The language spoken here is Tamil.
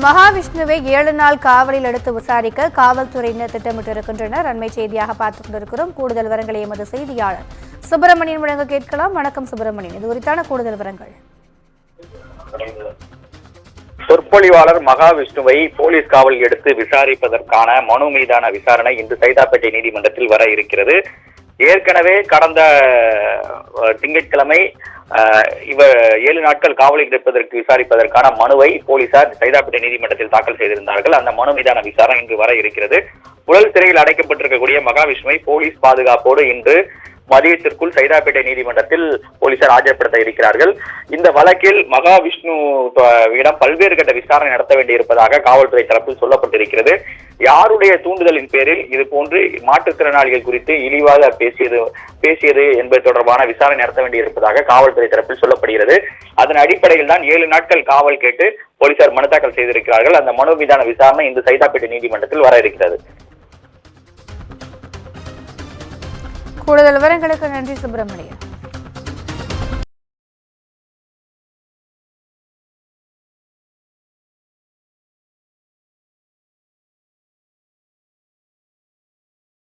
மகாவிஷ்ணுவை 7 நாள் காவலில் எடுத்து விசாரிக்க காவல்துறையினர் திட்டமிட்டிருக்கின்றனர். அண்மை செய்தியாக பார்த்துக் கொண்டிருக்கிறோம். கூடுதல் விவரங்களை எமது செய்தியாளர் சுப்பிரமணியன் வழங்க கேட்கலாம். வணக்கம் சுப்பிரமணியன், இது குறித்தான கூடுதல் விவரங்கள். சொற்பொழிவாளர் மகாவிஷ்ணுவை போலீஸ் காவலில் எடுத்து விசாரிப்பதற்கான மனு மீதான விசாரணை இன்று சைதாப்பேட்டை நீதிமன்றத்தில் வர இருக்கிறது. ஏற்கனவே கடந்த திங்கட்கிழமை இவர் 7 நாட்கள் காவலில் எடுப்பதற்கு விசாரிப்பதற்கான மனுவை போலீசார் சைதாப்பேட்டை நீதிமன்றத்தில் தாக்கல் செய்திருந்தார்கள். அந்த மனு மீதான விசாரணை இன்று வர இருக்கிறது. புழல் சிறையில் அடைக்கப்பட்டிருக்கக்கூடிய மகாவிஷ்ணுவை போலீஸ் பாதுகாப்போடு இன்று மதியத்திற்குள் சைதாப்பேட்டை நீதிமன்றத்தில் போலீசார் ஆஜர்படுத்த இருக்கிறார்கள். இந்த வழக்கில் மகாவிஷ்ணுவிடம் பல்வேறு கட்ட விசாரணை நடத்த வேண்டியிருப்பதாக காவல்துறை தரப்பில் சொல்லப்பட்டிருக்கிறது. யாருடைய தூண்டுதலின் பேரில் இது போன்று மாற்றுத்திறனாளிகள் குறித்து இழிவாக பேசியது என்பது தொடர்பான விசாரணை நடத்த வேண்டியிருப்பதாக காவல்துறை தரப்பில் சொல்லப்படுகிறது. அதன் அடிப்படையில் தான் 7 நாட்கள் காவல் கேட்டு போலீசார் மனு தாக்கல் செய்திருக்கிறார்கள். அந்த மனு மீதான விசாரணை இந்த சைதாப்பேட்டை நீதிமன்றத்தில் வர இருக்கிறது. கூடுதல் விவரங்களுக்கு நன்றி சுப்பிரமணியன்.